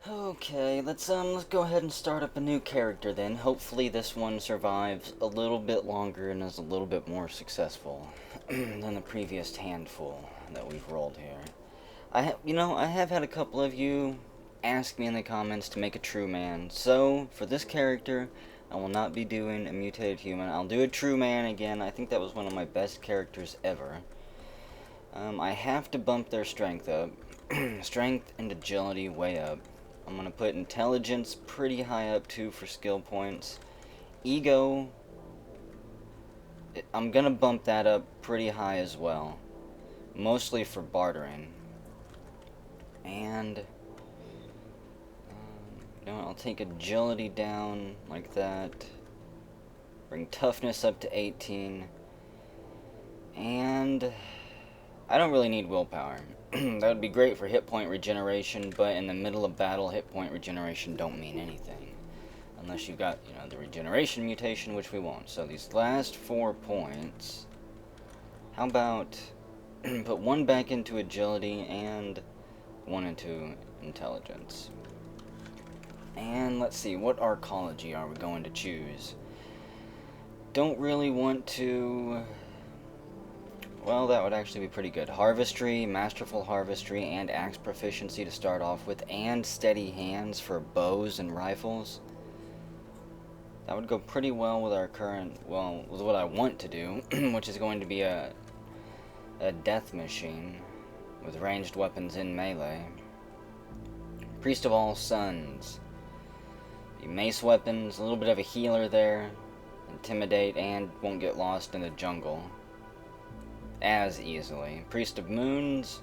Okay, let's go ahead and start up a new character then. Hopefully this one survives a little bit longer and is a little bit more successful than the previous handful that we've rolled here. I have had a couple of you ask me in the comments to make a true man. So, for this character, I will not be doing a mutated human. I'll do a true man again. I think that was one of my best characters ever. I have to bump their strength up. Strength and agility way up. I'm going to put intelligence pretty high up too for skill points. Ego, I'm going to bump that up pretty high as well. Mostly for bartering. And I'll take agility down like that. Bring toughness up to 18. And I don't really need willpower. That would be great for hit point regeneration, but in the middle of battle, hit point regeneration don't mean anything. Unless you've got, the regeneration mutation, which we won't. So these last 4 points, how about put 1 back into agility and 1 into intelligence. And let's see, what arcology are we going to choose? Don't really want to... Well, that would actually be pretty good. Harvestry, Masterful Harvestry, and Axe Proficiency to start off with, and Steady Hands for bows and rifles. That would go pretty well with our current, with what I want to do, which is going to be a death machine with ranged weapons in melee. Priest of All Suns. The mace weapons, a little bit of a healer there. Intimidate, and won't get lost in the jungle as easily. Priest of Moons.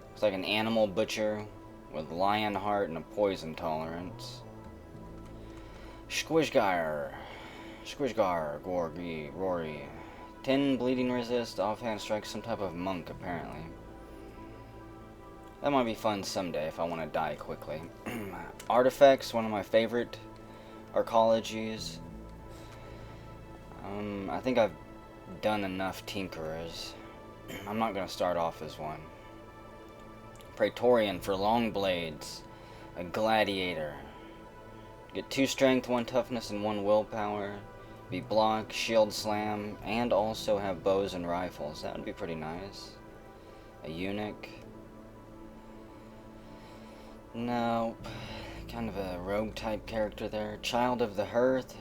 Looks like an animal butcher with lion heart and a poison tolerance. Squishgar, Gorgy, Rory. 10 bleeding resist, offhand strike, some type of monk apparently. That might be fun someday if I want to die quickly. Artifacts, one of my favorite arcologies. I think I've done enough Tinkerers. I'm not going to start off as one. Praetorian for long blades. A gladiator. Get 2 strength, 1 toughness, and 1 willpower. Be block, shield slam, and also have bows and rifles. That would be pretty nice. A eunuch. Nope. Kind of a rogue type character there. Child of the Hearth.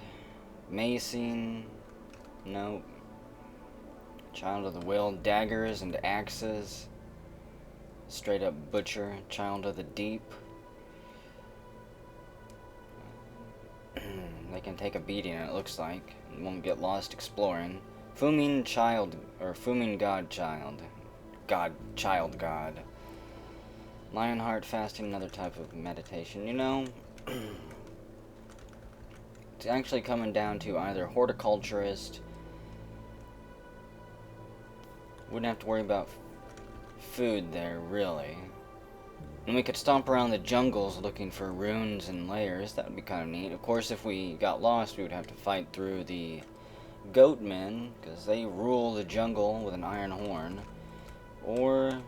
Mason. Nope. Child of the Will, daggers and axes. Straight up butcher, Child of the Deep. They can take a beating, it looks like, and won't get lost exploring. Fuming Child, or Fuming God Child. Child God. Lionheart fasting, another type of meditation. It's actually coming down to either horticulturist. Wouldn't have to worry about food there, really. And we could stomp around the jungles looking for runes and layers. That would be kind of neat. Of course, if we got lost, we would have to fight through the goatmen, because they rule the jungle with an iron horn. Or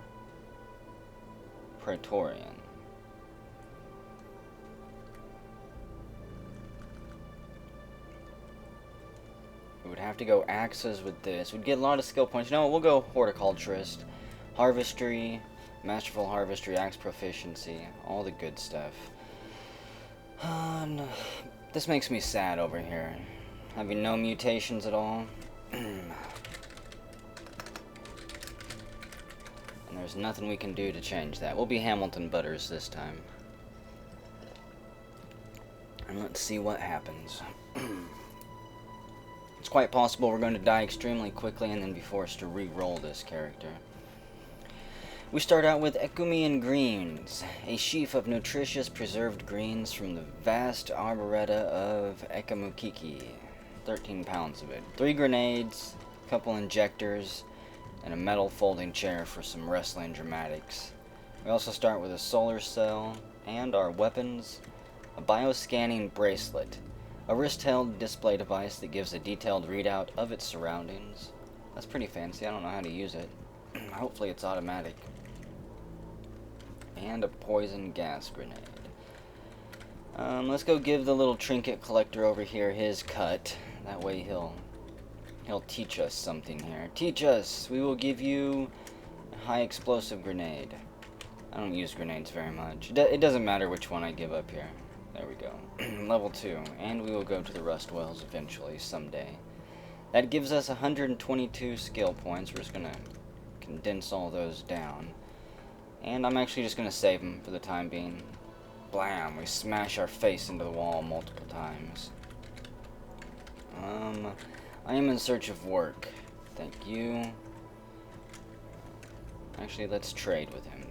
Praetorian. We would have to go axes with this. We'd get a lot of skill points. We'll go horticulturist, harvestry, masterful harvestry, axe proficiency, all the good stuff. No. This makes me sad over here. Having no mutations at all. And there's nothing we can do to change that. We'll be Hamilton Butters this time. And let's see what happens. It's quite possible we're going to die extremely quickly and then be forced to re-roll this character. We start out with Ecumean Greens, a sheaf of nutritious preserved greens from the vast arboreta of Ekamukiki. 13 pounds of it. 3 grenades, a couple injectors, and a metal folding chair for some wrestling dramatics. We also start with a solar cell, and our weapons, a bioscanning bracelet, a wrist-held display device that gives a detailed readout of its surroundings. That's pretty fancy. I don't know how to use it. Hopefully it's automatic. And a poison gas grenade. Let's go give the little trinket collector over here his cut. That way he'll teach us something here. Teach us! We will give you a high explosive grenade. I don't use grenades very much. It doesn't matter which one I give up here. There we go. Level 2. And we will go to the Rust Wells eventually, someday. That gives us 122 skill points. We're just going to condense all those down. And I'm actually just going to save them for the time being. Blam! We smash our face into the wall multiple times. I am in search of work. Thank you. Actually, let's trade with him.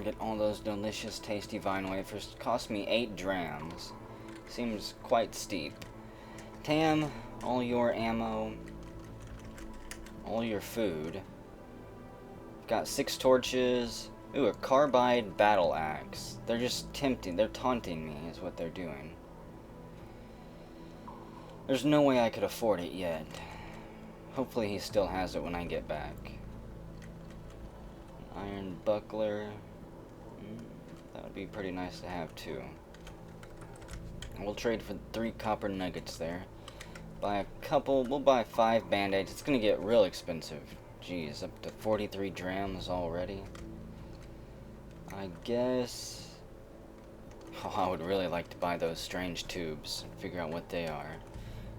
Get all those delicious, tasty vine wafers. Cost me 8 drams. Seems quite steep. Tam, all your ammo, all your food. Got 6 torches. Ooh, a carbide battle axe. They're just tempting. They're taunting me, is what they're doing. There's no way I could afford it yet. Hopefully he still has it when I get back. Iron buckler. That would be pretty nice to have too. We'll trade for 3 copper nuggets there. Buy a couple. We'll buy 5 band-aids. It's gonna get real expensive. Jeez, up to 43 drams already. I guess. Oh, I would really like to buy those strange tubes. Figure out what they are.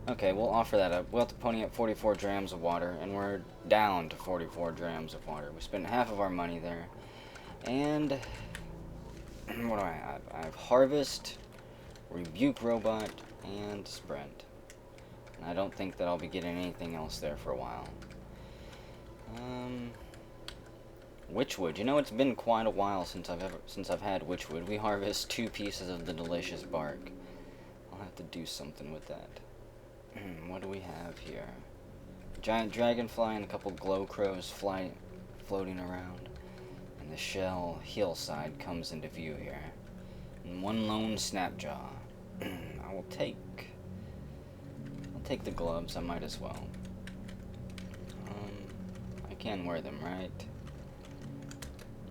Okay, we'll offer that up. We'll have to pony up 44 drams of water, and we're down to 44 drams of water. We spent half of our money there. And what do I have? I have Harvest, Rebuke Robot, and Sprint. And I don't think that I'll be getting anything else there for a while. Witchwood. You know, it's been quite a while since I've had witchwood. We harvest 2 pieces of the delicious bark. I'll have to do something with that. What do we have here? Giant dragonfly and a couple glow crows floating around. And the shell hillside comes into view here. And 1 lone snapjaw. I'll take the gloves. I might as well. I can wear them, right?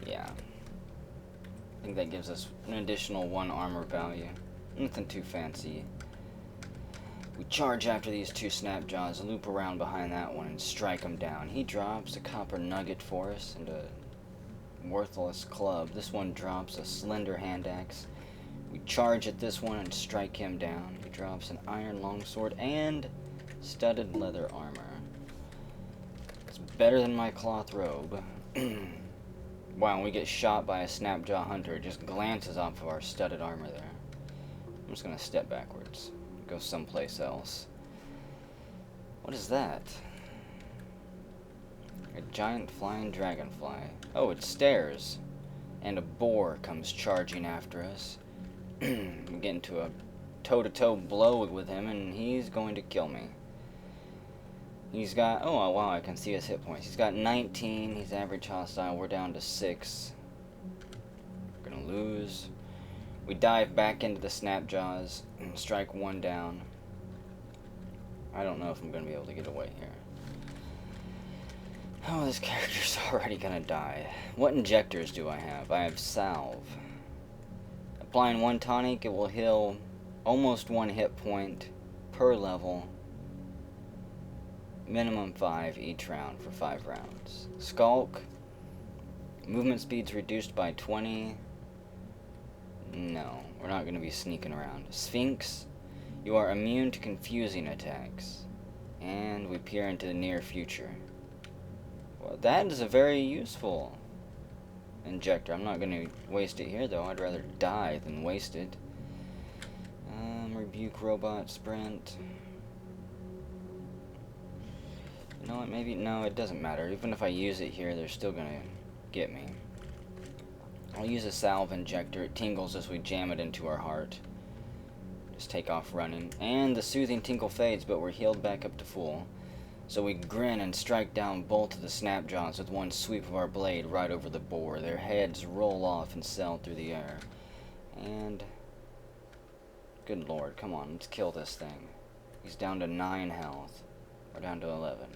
Yeah. I think that gives us an additional 1 armor value. Nothing too fancy. We charge after these 2 snapjaws, loop around behind that one, and strike him down. He drops a copper nugget for us and a worthless club. This one drops a slender hand axe. We charge at this one and strike him down. He drops an iron longsword and studded leather armor. It's better than my cloth robe. Wow, when we get shot by a snapjaw hunter, it just glances off of our studded armor there. I'm just gonna step backwards. Go someplace else. What is that? A giant flying dragonfly. Oh, it stares. And a boar comes charging after us. We get into a toe-to-toe blow with him, and he's going to kill me. He's got... Oh, wow, I can see his hit points. He's got 19. He's average hostile. We're down to 6. We're gonna lose. We dive back into the snapjaws and strike 1 down. I don't know if I'm going to be able to get away here. Oh, this character's already going to die. What injectors do I have? I have salve. Applying 1 tonic, it will heal almost 1 hit point per level. Minimum 5 each round for 5 rounds. Skulk. Movement speed's reduced by 20. No, we're not going to be sneaking around. Sphinx, you are immune to confusing attacks. And we peer into the near future. Well, that is a very useful injector. I'm not going to waste it here, though. I'd rather die than waste it. Rebuke Robot, Sprint. You know what, maybe... No, it doesn't matter. Even if I use it here, they're still going to get me. I'll use a salve injector. It tingles as we jam it into our heart. Just take off running. And the soothing tinkle fades, but we're healed back up to full. So we grin and strike down both of the snapjaws with 1 sweep of our blade right over the boar. Their heads roll off and sail through the air. And... Good lord, come on, let's kill this thing. He's down to 9 health. We're down to 11.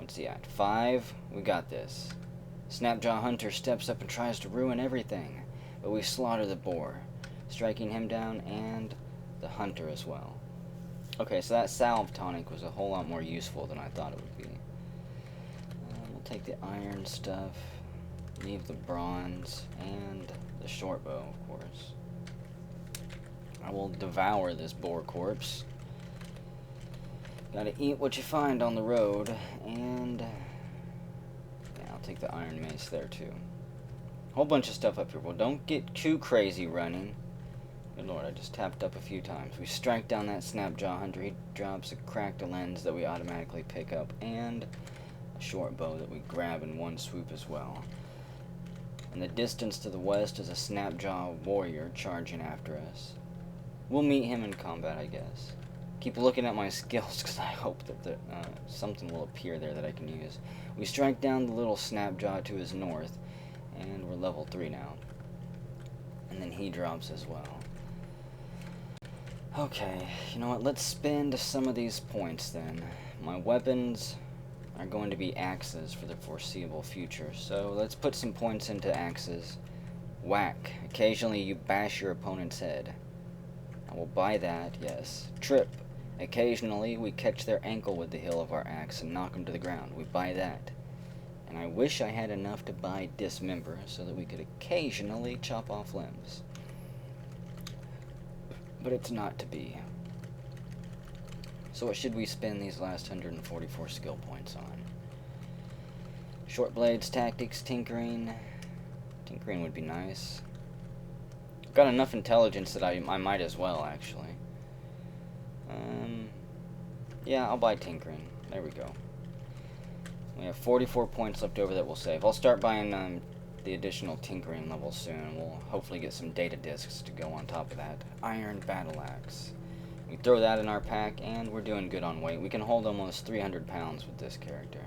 What's he at? 5? We got this. Snapjaw Hunter steps up and tries to ruin everything, but we slaughter the boar, striking him down and the hunter as well. Okay, so that salve tonic was a whole lot more useful than I thought it would be. We'll take the iron stuff, leave the bronze, and the short bow, of course. I will devour this boar corpse. Gotta eat what you find on the road, and yeah, I'll take the iron mace there too. Whole bunch of stuff up here. Well, don't get too crazy running. Good lord, I just tapped up a few times. We strike down that Snapjaw Hunter. He drops a cracked lens that we automatically pick up, and a short bow that we grab in one swoop as well. In the distance to the west is a Snapjaw warrior charging after us. We'll meet him in combat, I guess. Keep looking at my skills because I hope that something will appear there that I can use. We strike down the little Snapjaw to his north, and we're level 3 now. And then he drops as well. Okay, you know what, let's spend some of these points then. My weapons are going to be axes for the foreseeable future, so let's put some points into axes. Whack. Occasionally you bash your opponent's head. I will buy that, yes. Trip. Occasionally we catch their ankle with the hill of our axe and knock them to the ground. We buy that. And I wish I had enough to buy dismember so that we could occasionally chop off limbs. But it's not to be. So what should we spend these last 144 skill points on? Short blades, tactics, tinkering. Tinkering would be nice. I've got enough intelligence that I might as well, actually. Yeah, I'll buy tinkering. There we go. We have 44 points left over that we'll save. I'll start buying the additional tinkering levels soon. We'll hopefully get some data discs to go on top of that. Iron battle axe. We throw that in our pack, and we're doing good on weight. We can hold almost 300 pounds with this character.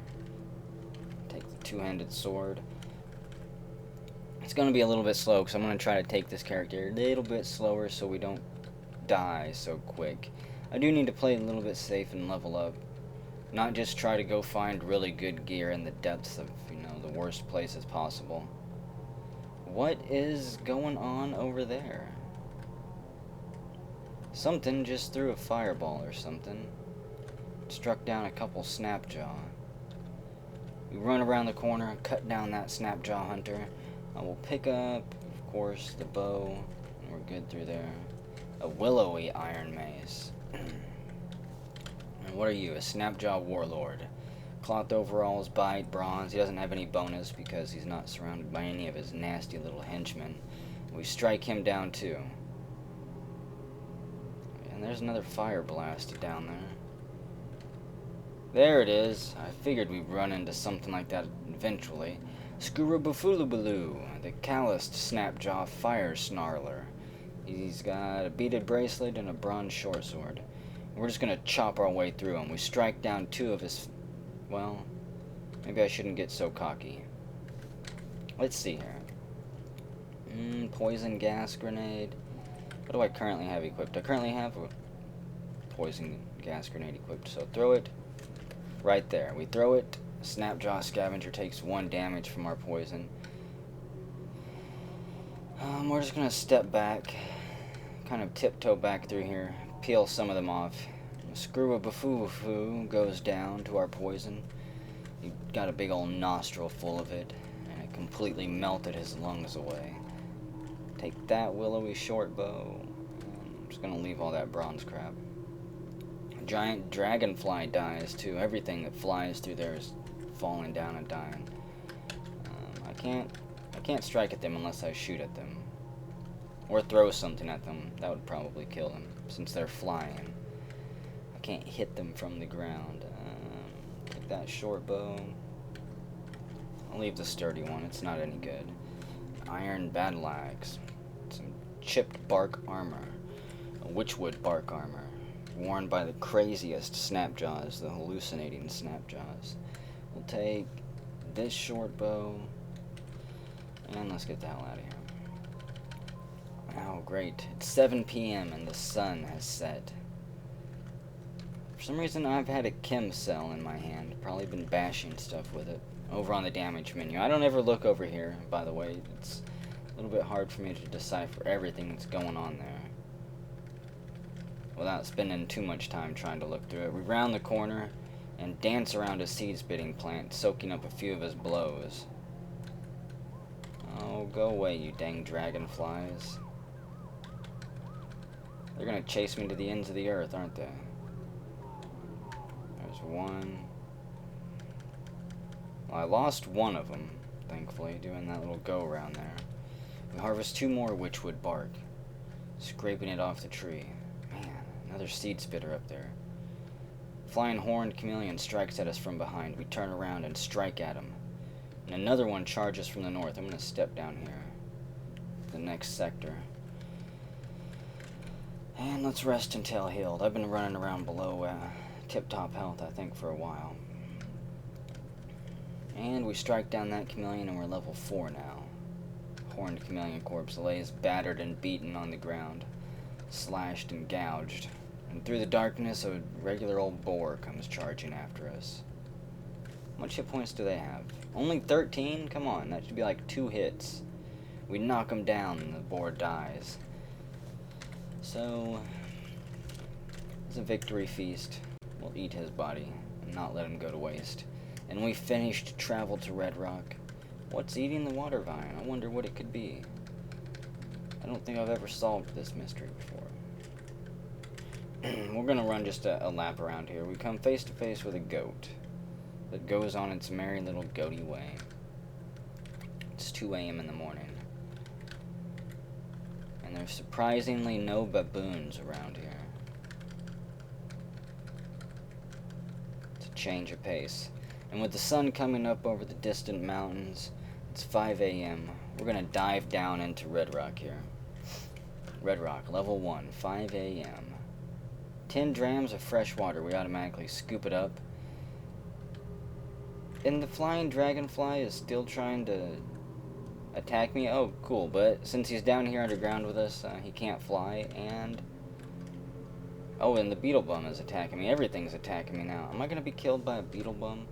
Take the two-handed sword. It's going to be a little bit slow, because I'm going to try to take this character a little bit slower so we don't die so quick. I do need to play a little bit safe and level up. Not just try to go find really good gear in the depths of, the worst places possible. What is going on over there? Something just threw a fireball or something. Struck down a couple Snapjaw. We run around the corner and cut down that Snapjaw Hunter. I will pick up, of course, the bow. And we're good through there. A willowy iron mace. And what are you? A Snapjaw warlord. Cloth overalls, bite, bronze. He doesn't have any bonus because he's not surrounded by any of his nasty little henchmen. We strike him down too. And there's another fire blast down there. There it is. I figured we'd run into something like that eventually. Scurubufulubaloo, the calloused Snapjaw fire snarler. He's got a beaded bracelet and a bronze short sword. We're just gonna chop our way through him. We strike down 2 of his... Well, maybe I shouldn't get so cocky. Let's see here. Poison gas grenade. What do I currently have equipped? I currently have a poison gas grenade equipped. So throw it right there. We throw it. Snapjaw scavenger takes 1 damage from our poison. We're just gonna step back, kind of tiptoe back through here, peel some of them off. Screw-a-bafoo-bafoo goes down to our poison. He got a big old nostril full of it, and it completely melted his lungs away. Take that willowy short bow. I'm just gonna leave all that bronze crap. A giant dragonfly dies too. Everything that flies through there is falling down and dying. I can't strike at them unless I shoot at them. Or throw something at them. That would probably kill them, since they're flying. I can't hit them from the ground. Take that short bow. I'll leave the sturdy one. It's not any good. Iron battle axe. Some chipped bark armor. A witchwood bark armor. Worn by the craziest Snapjaws, the hallucinating Snapjaws. We'll take this short bow. And let's get the hell out of here. Oh, great. It's 7 p.m. and the sun has set. For some reason I've had a chem cell in my hand. Probably been bashing stuff with it. Over on the damage menu. I don't ever look over here, by the way. It's a little bit hard for me to decipher everything that's going on there without spending too much time trying to look through it. We round the corner and dance around a seed spitting plant, soaking up a few of his blows. Oh, go away, you dang dragonflies. They're gonna chase me to the ends of the earth, aren't they? There's one. Well, I lost one of them, thankfully, doing that little go around there. We harvest 2 more witchwood bark, scraping it off the tree. Man, another seed spitter up there. Flying horned chameleon strikes at us from behind. We turn around and strike at him. And another one charges from the north. I'm going to step down here. The next sector. And let's rest until healed. I've been running around below tip-top health, I think, for a while. And we strike down that chameleon and we're level 4 now. Horned chameleon corpse lays battered and beaten on the ground, slashed and gouged. And through the darkness, a regular old boar comes charging after us. How much hit points do they have? Only 13? Come on, that should be like 2 hits. We knock him down and the boar dies. So, it's a victory feast. We'll eat his body and not let him go to waste. And we finished travel to Red Rock. What's eating the water vine? I wonder what it could be. I don't think I've ever solved this mystery before. We're gonna run just a lap around here. We come face to face with a goat that goes on its merry little goaty way. It's 2 a.m. in the morning. And there's surprisingly no baboons around here. It's a change of pace. And with the sun coming up over the distant mountains, it's 5 a.m. We're gonna dive down into Red Rock here. Red Rock, level 1, 5 a.m. 10 drams of fresh water. We automatically scoop it up. And the flying dragonfly is still trying to attack me. Oh, cool. But since he's down here underground with us, he can't fly. And oh, and the beetle bum is attacking me. Everything's attacking me now. Am I going to be killed by a beetle bum?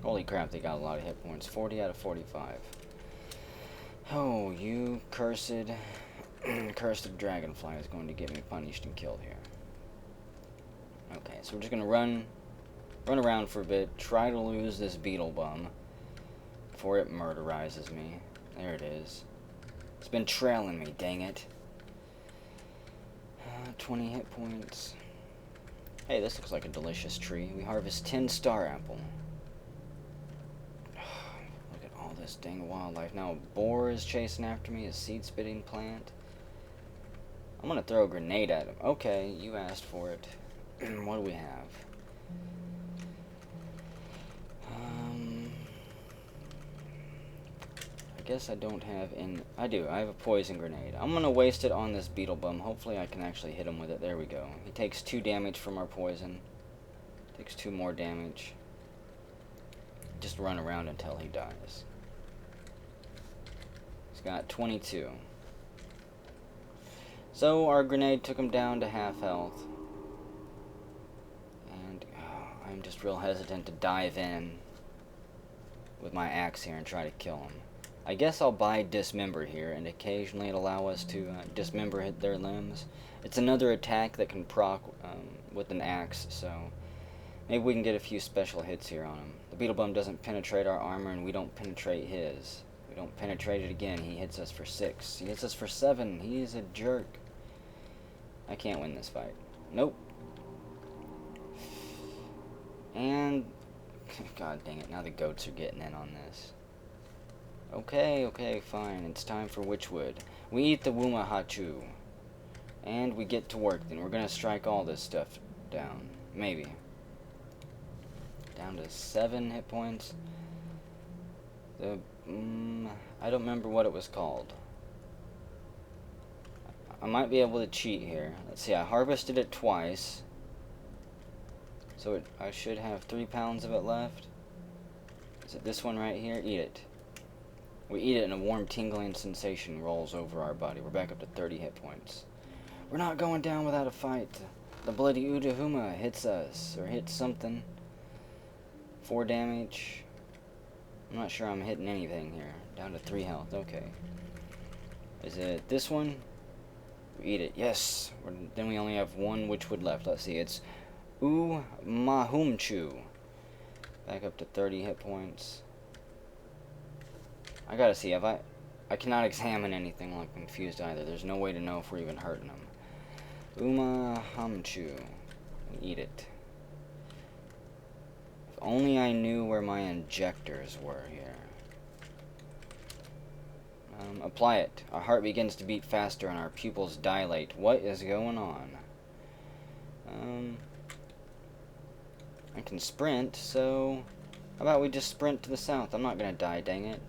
Holy crap, they got a lot of hit points. 40 out of 45. Oh, you cursed dragonfly is going to get me punished and killed here. Okay, so we're just going to run around for a bit, try to lose this beetle bum before it murderizes me. There it is. It's been trailing me, dang it. 20 hit points. Hey, this looks like a delicious tree. We harvest 10 star apple. Look at all this dang wildlife. Now a boar is chasing after me, a seed-spitting plant. I'm gonna throw a grenade at him. Okay, you asked for it. What do we have? I guess I don't have I do. I have a poison grenade. I'm gonna waste it on this beetle bum. Hopefully I can actually hit him with it. There we go. He takes 2 damage from our poison. Takes 2 more damage. Just run around until he dies. He's got 22. So our grenade took him down to half health. I'm just real hesitant to dive in with my axe here and try to kill him. I guess I'll buy Dismember here, and occasionally it'll allow us to dismember their limbs. It's another attack that can proc with an axe, so maybe we can get a few special hits here on him. The beetle bum doesn't penetrate our armor, and we don't penetrate his. We don't penetrate it again. He hits us for 6. He hits us for 7. He's a jerk. I can't win this fight. Nope. And, god dang it, now the goats are getting in on this. Okay, fine, it's time for Witchwood. We eat the Wuma Hachu. And we get to work then. We're gonna strike all this stuff down. Maybe. Down to 7 hit points. I don't remember what it was called. I might be able to cheat here. Let's see, I harvested it twice. So I should have 3 pounds of it left. Is it this one right here? Eat it. We eat it and a warm tingling sensation rolls over our body. We're back up to 30 hit points. We're not going down without a fight. The bloody Udahuma hits us, or hits something. 4 damage. I'm not sure I'm hitting anything here. Down to 3 health, okay. Is it this one? We eat it, yes. Then we only have 1 witchwood left. Let's see, it's Mahumchu. Back up to 30 hit points. I gotta see, I cannot examine anything while I'm confused either. There's no way to know if we're even hurting them. Hamchu. Eat it. If only I knew where my injectors were here. Apply it. Our heart begins to beat faster and our pupils dilate. What is going on? I can sprint, so how about we just sprint to the south? I'm not gonna die, dang it.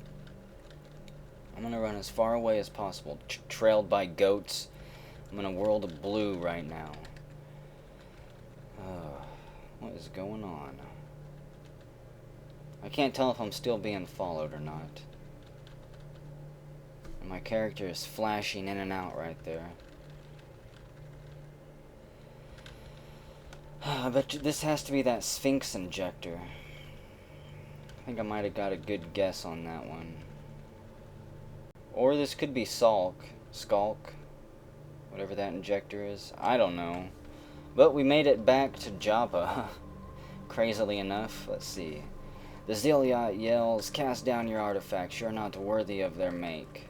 I'm gonna run as far away as possible, trailed by goats. I'm in a world of blue right now. What is going on? I can't tell if I'm still being followed or not. And my character is flashing in and out right there. I bet you this has to be that Sphinx injector. I think I might have got a good guess on that one. Or this could be Skulk, whatever that injector is. I don't know. But we made it back to Joppa. Crazily enough, let's see. The Zealot yells, "Cast down your artifacts, you're not worthy of their make."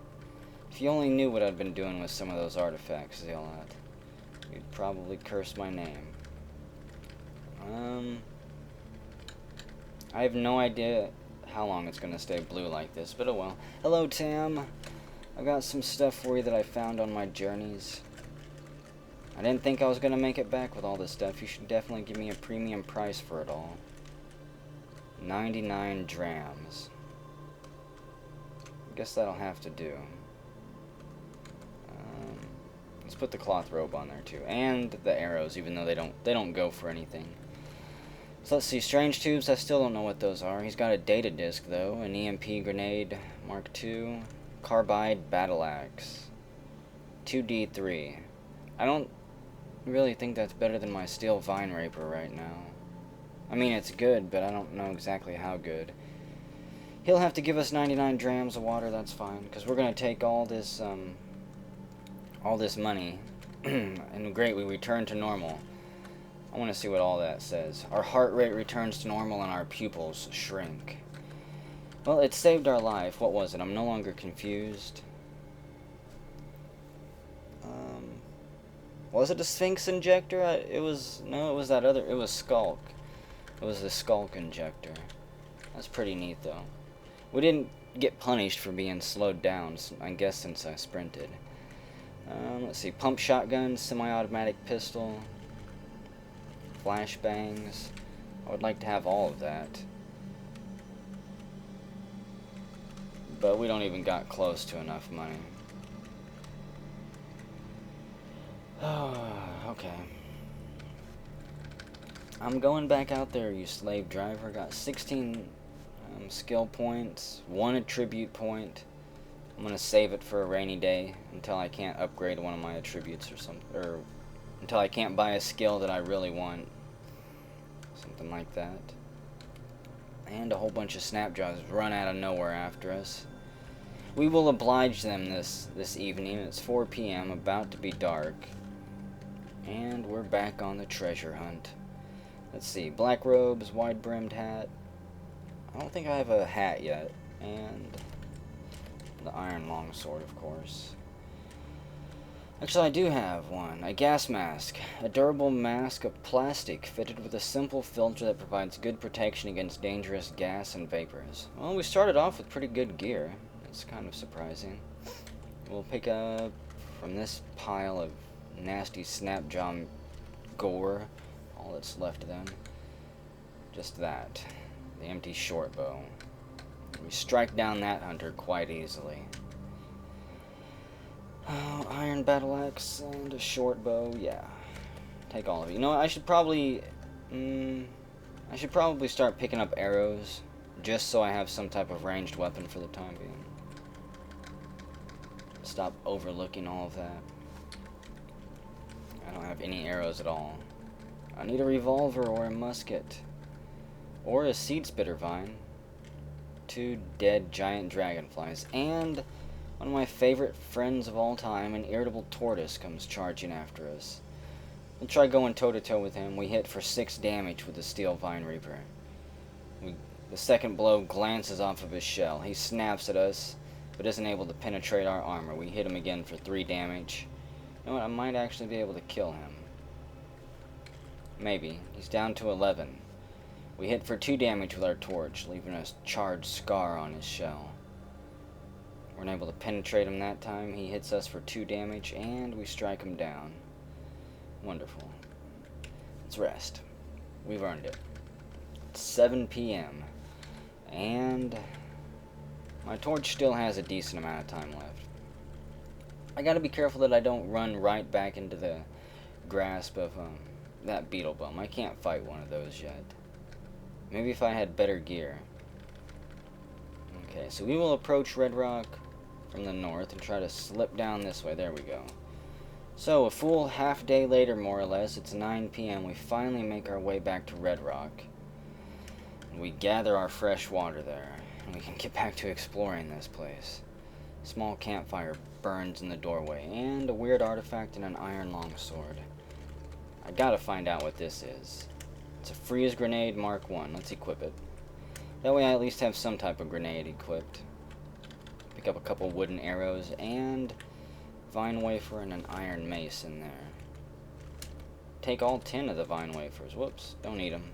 If you only knew what I'd been doing with some of those artifacts, Zealot, you'd probably curse my name. I have no idea how long it's gonna stay blue like this, but oh well. Hello, Tam. I got some stuff for you that I found on my journeys. I didn't think I was gonna make it back with all this stuff. You should definitely give me a premium price for it all. 99 drams. I guess that'll have to do. Let's put the cloth robe on there too, and the arrows, even though they don't go for anything. So let's see, strange tubes. I still don't know what those are. He's got a data disc though, an EMP grenade Mark II, carbide battle axe, 2D3. I don't really think that's better than my steel vine raper right now. I mean, it's good, but I don't know exactly how good. He'll have to give us 99 drams of water. That's fine, because we're gonna take all this money, and great, we return to normal. I want to see what all that says. Our heart rate returns to normal and our pupils shrink. Well, it saved our life. What was it? I'm no longer confused. Was it a Sphinx injector? It was that other. It was Skulk. It was the Skulk injector. That's pretty neat, though. We didn't get punished for being slowed down, I guess, since I sprinted. Let's see, pump shotgun, semi-automatic pistol, flashbangs. I would like to have all of that. But we don't even got close to enough money. Okay. I'm going back out there, you slave driver. Got 16 skill points, 1 attribute point. I'm gonna save it for a rainy day until I can't upgrade one of my attributes or something, or until I can't buy a skill that I really want, something like that. And a whole bunch of snapjaws run out of nowhere after us. We will oblige them this evening. It's 4 p.m., about to be dark, and we're back on the treasure hunt. Let's see, black robes, wide-brimmed hat. I don't think I have a hat yet, and the iron longsword, of course. Actually, I do have one. A gas mask. A durable mask of plastic fitted with a simple filter that provides good protection against dangerous gas and vapors. Well, we started off with pretty good gear. It's kind of surprising. We'll pick up from this pile of nasty snapjaw gore, all that's left of them. Just that. The empty short bow. We strike down that hunter quite easily. Oh, iron battle axe and a short bow, yeah. Take all of it. You know what, I should probably start picking up arrows, just so I have some type of ranged weapon for the time being. Stop overlooking all of that. I don't have any arrows at all. I need a revolver or a musket. Or a seed spitter vine. 2 dead giant dragonflies. And one of my favorite friends of all time, an irritable tortoise, comes charging after us. We'll try going toe-to-toe with him. We hit for 6 damage with the Steel Vine Reaper. The second blow glances off of his shell. He snaps at us, but isn't able to penetrate our armor. We hit him again for 3 damage. You know what? I might actually be able to kill him. Maybe. He's down to 11. We hit for 2 damage with our torch, leaving a charred scar on his shell. We're unable to penetrate him that time. He hits us for 2 damage, and we strike him down. Wonderful. Let's rest. We've earned it. It's 7 p.m. And my torch still has a decent amount of time left. I gotta be careful that I don't run right back into the grasp of that beetle bum. I can't fight one of those yet. Maybe if I had better gear. Okay, so we will approach Red Rock from the north and try to slip down this way. There we go. So, a full half day later, more or less, it's 9 p.m. We finally make our way back to Red Rock. We gather our fresh water there, and we can get back to exploring this place. A small campfire burns in the doorway, and a weird artifact and an iron longsword. I gotta find out what this is. It's a freeze grenade Mark 1. Let's equip it. That way I at least have some type of grenade equipped. Pick up a couple wooden arrows, and vine wafer and an iron mace in there. Take all 10 of the vine wafers. Whoops, don't eat them.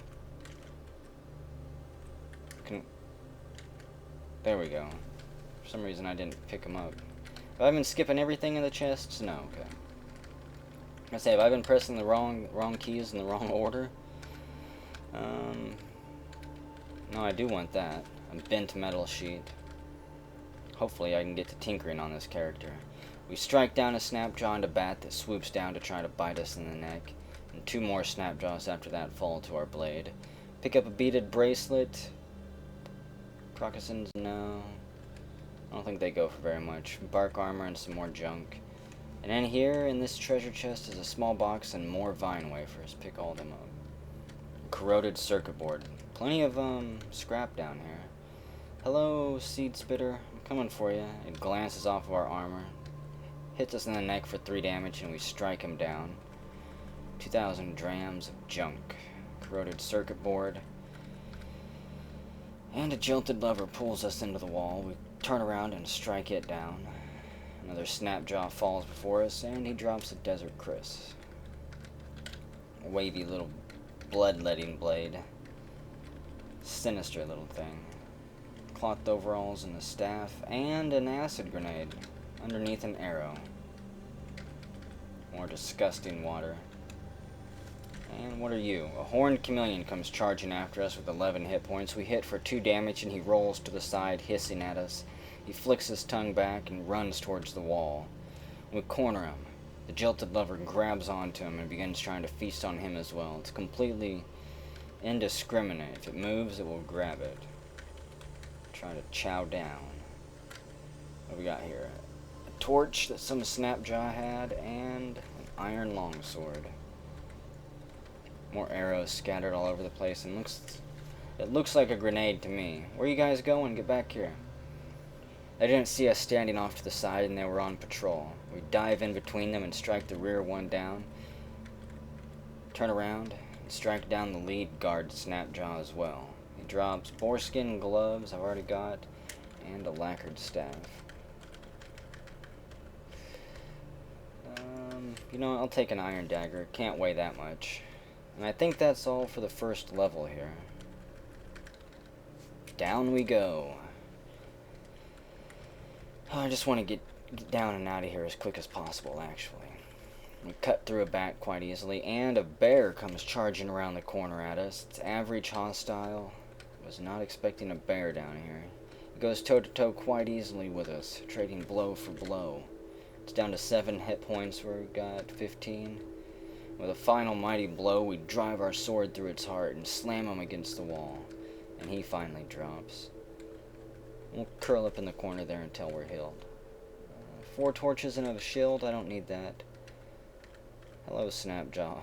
There we go. For some reason I didn't pick them up. Have I been skipping everything in the chests? No, okay. I say, have I been pressing the wrong keys in the wrong order? No, I do want that. A bent metal sheet. Hopefully I can get to tinkering on this character. We strike down a snapjaw and a bat that swoops down to try to bite us in the neck. And 2 more snapjaws after that fall to our blade. Pick up a beaded bracelet. Crocossins, no. I don't think they go for very much. Bark armor and some more junk. And in here, in this treasure chest, is a small box and more vine wafers. Pick all them up. Corroded circuit board. Plenty of, scrap down here. Hello, seed spitter. I'm coming for you. It glances off of our armor. Hits us in the neck for 3 damage, and we strike him down. 2,000 drams of junk. Corroded circuit board. And a jilted lever pulls us into the wall. We turn around and strike it down. Another snapjaw falls before us, and he drops a desert Chris. A wavy little bloodletting blade. Sinister little thing. Cloth overalls and a staff, and an acid grenade underneath an arrow. More disgusting water. And what are you? A horned chameleon comes charging after us with 11 hit points. We hit for 2 damage, and he rolls to the side, hissing at us. He flicks his tongue back and runs towards the wall. We corner him. The jilted lover grabs onto him and begins trying to feast on him as well. It's completely indiscriminate. If it moves, it will grab it. Try to chow down. What do we got here? A torch that some snapjaw had, and an iron longsword. More arrows scattered all over the place, and it looks like a grenade to me. Where you guys going? Get back here. They didn't see us standing off to the side, and they were on patrol. We dive in between them and strike the rear one down. Turn around and strike down the lead guard snapjaw as well. He drops boarskin gloves I've already got, and a lacquered staff. You know, I'll take an iron dagger. Can't weigh that much. And I think that's all for the first level here. Down we go. Oh, I just want to get down and out of here as quick as possible, actually. We cut through a bat quite easily, and a bear comes charging around the corner at us. It's average hostile. Was not expecting a bear down here. It goes toe-to-toe quite easily with us, trading blow for blow. It's down to 7 hit points where we've got 15. With a final mighty blow, we drive our sword through its heart and slam him against the wall. And he finally drops. We'll curl up in the corner there until we're healed. 4 torches and a shield, I don't need that. Hello, Snapjaw.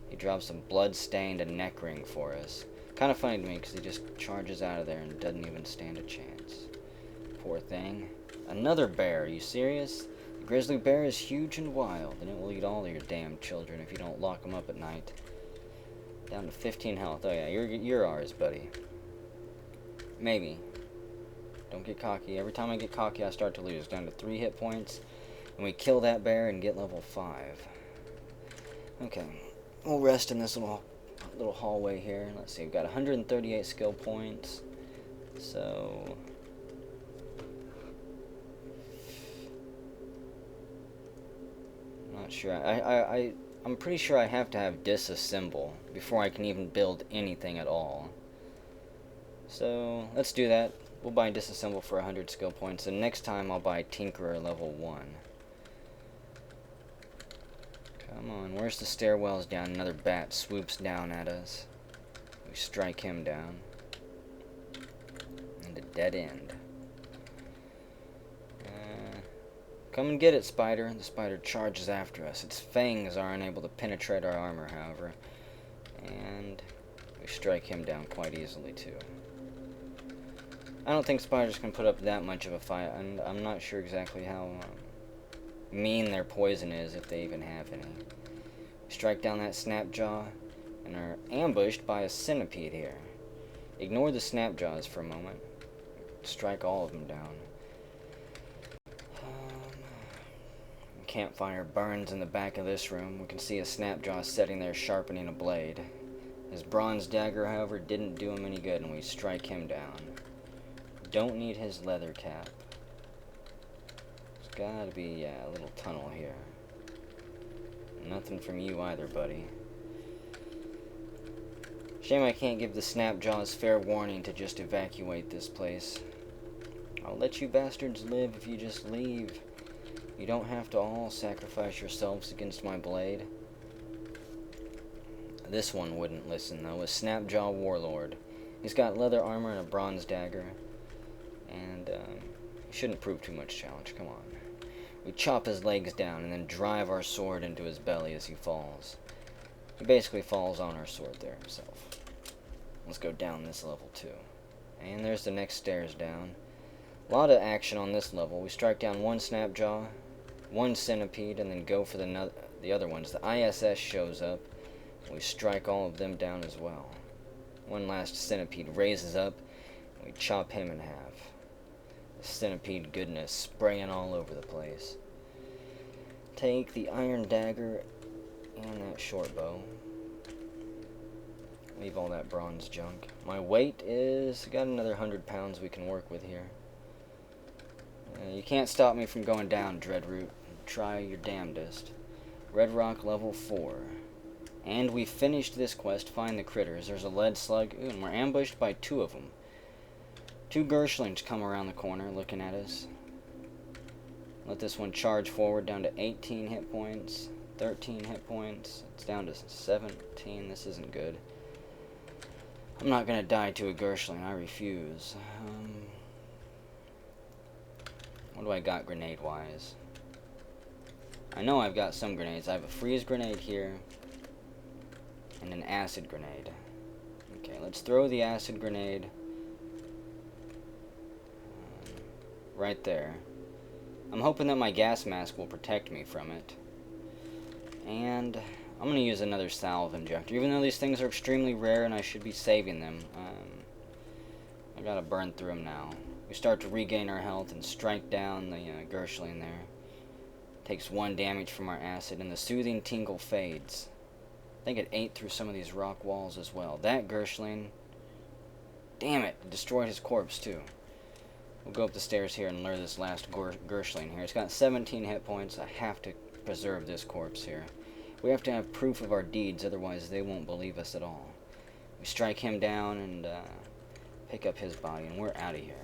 He drops a blood-stained neck ring for us. Kind of funny to me because he just charges out of there and doesn't even stand a chance. Poor thing. Another bear, are you serious? The grizzly bear is huge and wild, and it will eat all of your damn children if you don't lock them up at night. Down to 15 health. Oh yeah, you're ours, buddy. Maybe. Don't get cocky. Every time I get cocky, I start to lose. Down to 3 hit points, and we kill that bear and get level 5. Okay, we'll rest in this little hallway here. Let's see, we've got 138 skill points. So I'm not sure. I'm pretty sure I have to have disassemble before I can even build anything at all. So let's do that. We'll buy disassemble for 100 skill points, and next time I'll buy Tinkerer level 1. Come on, where's the stairwells down? Another bat swoops down at us. We strike him down. And a dead end. Come and get it, spider. The spider charges after us. Its fangs are unable to penetrate our armor, however. And we strike him down quite easily, too. I don't think spiders can put up that much of a fight, and I'm not sure exactly how mean their poison is, if they even have any. We strike down that snapjaw, and are ambushed by a centipede here. Ignore the snapjaws for a moment. Strike all of them down. Campfire burns in the back of this room. We can see a snapjaw sitting there sharpening a blade. His bronze dagger, however, didn't do him any good, and we strike him down. Don't need his leather cap. There's gotta be a little tunnel here. Nothing from you either, buddy. Shame I can't give the snapjaws fair warning to just evacuate this place. I'll let you bastards live if you just leave. You don't have to all sacrifice yourselves against my blade. This one wouldn't listen, though. A Snapjaw Warlord. He's got leather armor and a bronze dagger. And, he shouldn't prove too much challenge. Come on. We chop his legs down and then drive our sword into his belly as he falls. He basically falls on our sword there himself. Let's go down this level, too. And there's the next stairs down. A lot of action on this level. We strike down one Snapjaw, one Centipede, and then go for the other ones. The ISS shows up. We strike all of them down as well. One last Centipede raises up, and we chop him in half. The Centipede goodness spraying all over the place. Take the iron dagger and that short bow. Leave all that bronze junk. My weight is... got another 100 pounds we can work with here. You can't stop me from going down, Dreadroot. Try your damnedest. Red Rock level 4. And we finished this quest, find the critters. There's a lead slug. Ooh, and we're ambushed by 2 of them. 2 Gershlings come around the corner looking at us. Let this one charge forward down to 18 hit points. 13 hit points. It's down to 17. This isn't good. I'm not going to die to a Gershling. I refuse. What do I got grenade-wise? I know I've got some grenades. I have a freeze grenade here. And an acid grenade. Okay, let's throw the acid grenade. Right there. I'm hoping that my gas mask will protect me from it. And I'm going to use another salve injector. Even though these things are extremely rare and I should be saving them. I gotta burn through them now. We start to regain our health and strike down the Gershling there. Takes 1 damage from our acid, and the soothing tingle fades. I think it ate through some of these rock walls as well. That Gershling, damn it, destroyed his corpse too. We'll go up the stairs here and lure this last Gershling here. It's got 17 hit points. I have to preserve this corpse here. We have to have proof of our deeds, otherwise they won't believe us at all. We strike him down and pick up his body, and we're out of here.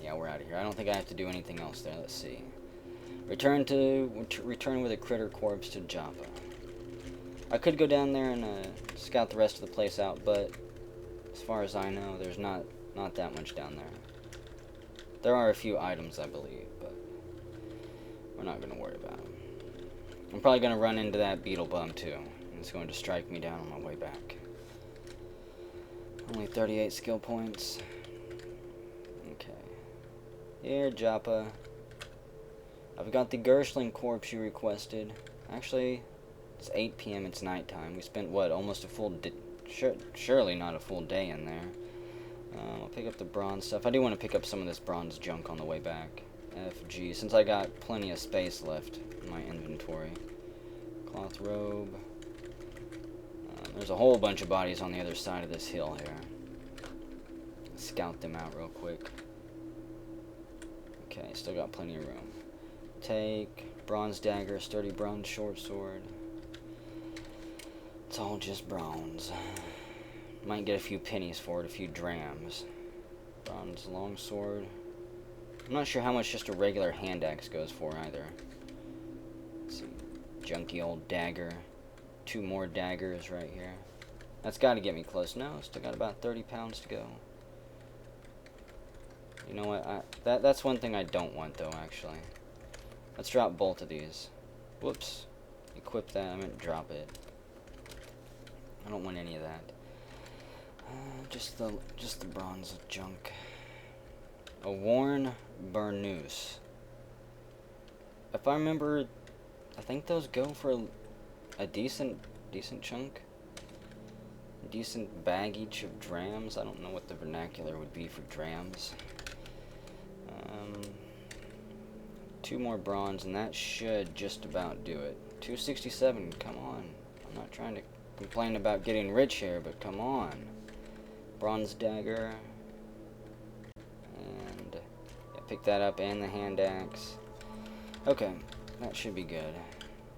Yeah, we're out of here. I don't think I have to do anything else there. Let's see. Return with a critter corpse to Joppa. I could go down there and scout the rest of the place out, but as far as I know, there's not that much down there. There are a few items, I believe, but we're not going to worry about them. I'm probably going to run into that beetle bum too. It's going to strike me down on my way back. Only 38 skill points. Okay. Here, Joppa. I've got the Gershling corpse you requested. Actually, it's 8 p.m. It's nighttime. We spent, what, almost a full day? Surely not a full day in there. I'll pick up the bronze stuff. I do want to pick up some of this bronze junk on the way back. FG, since I got plenty of space left in my inventory. Cloth robe. There's a whole bunch of bodies on the other side of this hill here. Scout them out real quick. Okay, still got plenty of room. Take bronze dagger, sturdy bronze short sword. It's all just bronze. Might get a few pennies for it, a few drams. Bronze longsword. I'm not sure how much just a regular hand axe goes for either. Let's see. Junky old dagger. 2 more daggers right here. That's got to get me close. No, still got about 30 pounds to go. You know what? That's one thing I don't want, though, actually. Let's drop both of these. Whoops. Equip that. I meant drop it. I don't want any of that. Just the bronze junk. A worn burnoose. If I remember, I think those go for a decent chunk. Decent baggage of drams. I don't know what the vernacular would be for drams. 2 more bronze, and that should just about do it. 267, come on. I'm not trying to complain about getting rich here, but come on. Bronze dagger. And yeah, pick that up, and the hand axe. Okay, that should be good.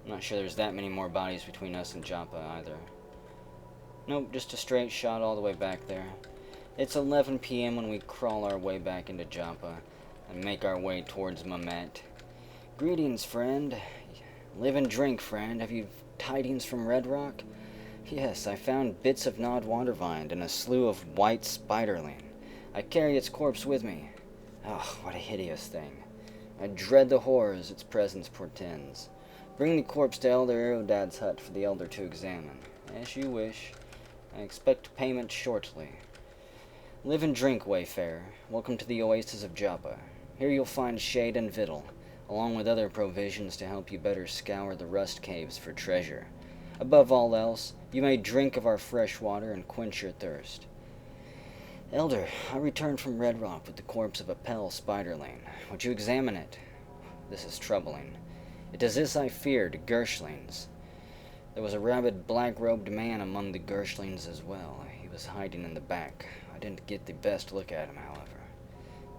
I'm not sure there's that many more bodies between us and Joppa either. Nope, just a straight shot all the way back there. It's 11 p.m. when we crawl our way back into Joppa and make our way towards Mamet. Greetings, friend. Live and drink, friend. Have you tidings from Red Rock? Yes, I found bits of gnawed watervine and a slew of white spiderling. I carry its corpse with me. Oh, what a hideous thing. I dread the horrors its presence portends. Bring the corpse to Elder Erodad's hut for the elder to examine. As you wish. I expect payment shortly. Live and drink, wayfarer. Welcome to the oasis of Joppa. Here you'll find shade and victual, along with other provisions to help you better scour the rust caves for treasure. Above all else, you may drink of our fresh water and quench your thirst. Elder, I returned from Red Rock with the corpse of a pale spiderling. Would you examine it? This is troubling. It is this I feared, Gershlings. There was a rabid black-robed man among the Gershlings as well. He was hiding in the back. I didn't get the best look at him, however.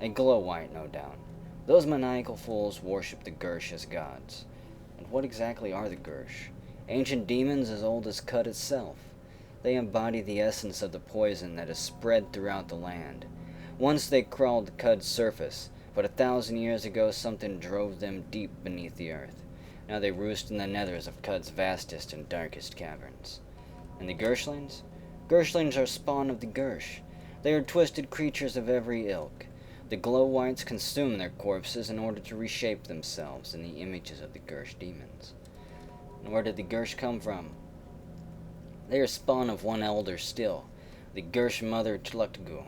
A glow-white, no doubt. Those maniacal fools worship the Gersh as gods. And what exactly are the Gersh? Ancient demons as old as Cud itself. They embody the essence of the poison that is spread throughout the land. Once they crawled Cud's surface, but 1,000 years ago something drove them deep beneath the earth. Now they roost in the nethers of Cud's vastest and darkest caverns. And the Gershlings? Gershlings are spawn of the Gersh. They are twisted creatures of every ilk. The glow-whites consume their corpses in order to reshape themselves in the images of the Gersh demons. And where did the Gersh come from? They are spawn of one elder still, the Gersh mother Tlutgu.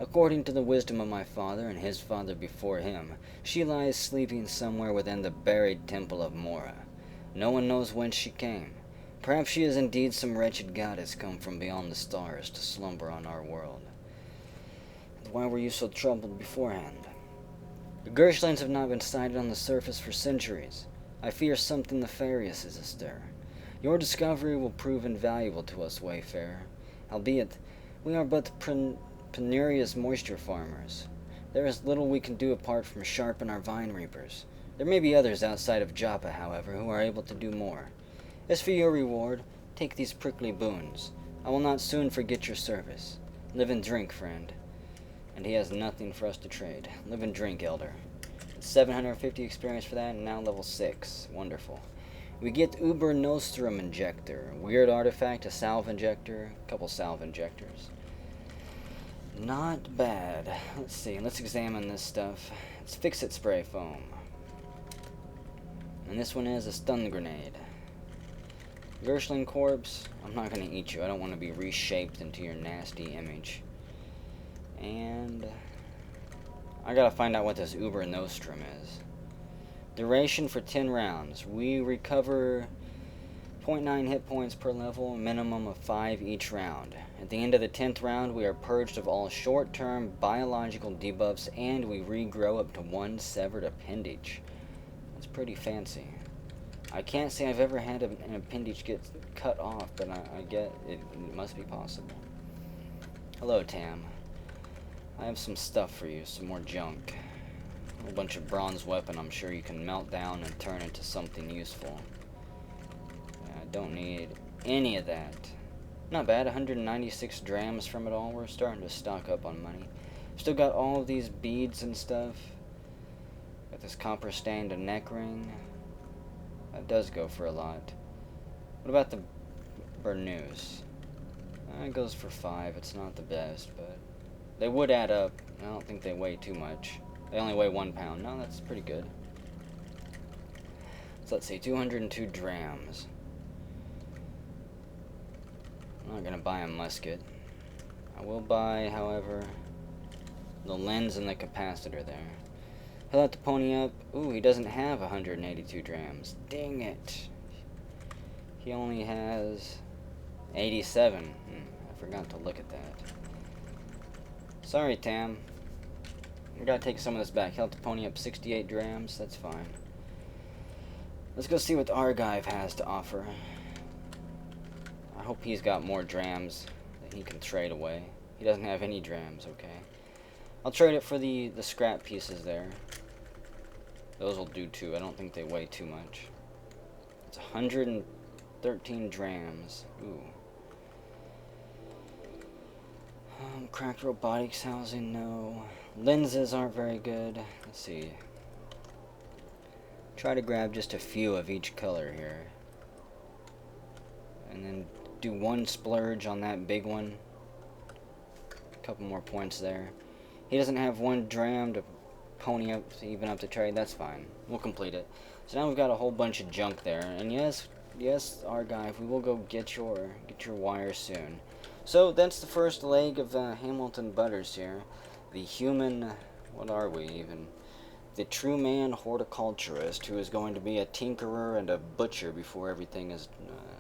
According to the wisdom of my father and his father before him, she lies sleeping somewhere within the buried temple of Mora. No one knows whence she came. Perhaps she is indeed some wretched goddess come from beyond the stars to slumber on our world. And why were you so troubled beforehand? The Gershlings have not been sighted on the surface for centuries. I fear something nefarious is astir. Your discovery will prove invaluable to us, wayfarer. Albeit, we are but penurious moisture farmers. There is little we can do apart from sharpen our vine reapers. There may be others outside of Joppa, however, who are able to do more. As for your reward, take these prickly boons. I will not soon forget your service. Live and drink, friend. And he has nothing for us to trade. Live and drink, elder. 750 experience for that, and now level 6. Wonderful. We get Uber Nostrum Injector, weird artifact, a salve injector, a couple salve injectors. Not bad. Let's see, let's examine this stuff. It's Fix-It Spray Foam. And this one is a stun grenade. Gershling corpse, I'm not going to eat you. I don't want to be reshaped into your nasty image. And I gotta find out what this Uber Nostrum is. Duration for 10 rounds. We recover 0.9 hit points per level, a minimum of 5 each round. At the end of the 10th round, we are purged of all short-term biological debuffs, and we regrow up to 1 severed appendage. That's pretty fancy. I can't say I've ever had an appendage get cut off, but I get it must be possible. Hello, Tam. I have some stuff for you, some more junk. A whole bunch of bronze weapon I'm sure you can melt down and turn into something useful. I don't need any of that. Not bad, 196 drams from it all. We're starting to stock up on money. Still got all of these beads and stuff. Got this copper stained neck ring. That does go for a lot. What about the burnous? It goes for 5. It's not the best, but they would add up. I don't think they weigh too much. They only weigh 1 pound. No, that's pretty good. So let's see, 202 drams. I'm not gonna buy a musket. I will buy, however, the lens and the capacitor there. He'll have to pony up. Ooh, he doesn't have 182 drams. Dang it. He only has 87. I forgot to look at that. Sorry, Tam. We gotta take some of this back. He'll have to pony up 68 drams. That's fine. Let's go see what the Argive has to offer. I hope he's got more drams that he can trade away. He doesn't have any drams, okay. I'll trade it for the scrap pieces there. Those will do too. I don't think they weigh too much. It's 113 drams. Ooh. Cracked robotics housing, no. Lenses aren't very good. Let's see. Try to grab just a few of each color here. And then do 1 splurge on that big one. A couple more points there. He doesn't have 1 dram to pony up to even up the trade. That's fine. We'll complete it. So now we've got a whole bunch of junk there. And yes, Argive, we will go get your wire soon. So that's the first leg of Hamilton Butters here. The human, what are we even? The true man horticulturist who is going to be a tinkerer and a butcher before everything is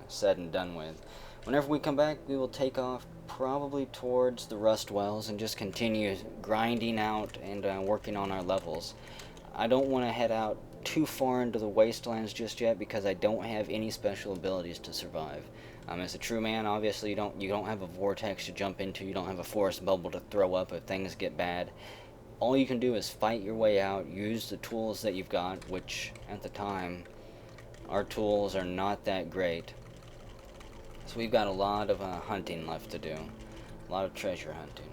said and done with. Whenever we come back, we will take off probably towards the Rust Wells and just continue grinding out and working on our levels. I don't want to head out too far into the wastelands just yet because I don't have any special abilities to survive. As a true man, obviously you don't have a vortex to jump into, you don't have a forest bubble to throw up if things get bad. All you can do is fight your way out, use the tools that you've got, which at the time, our tools are not that great. So we've got a lot of hunting left to do, a lot of treasure hunting.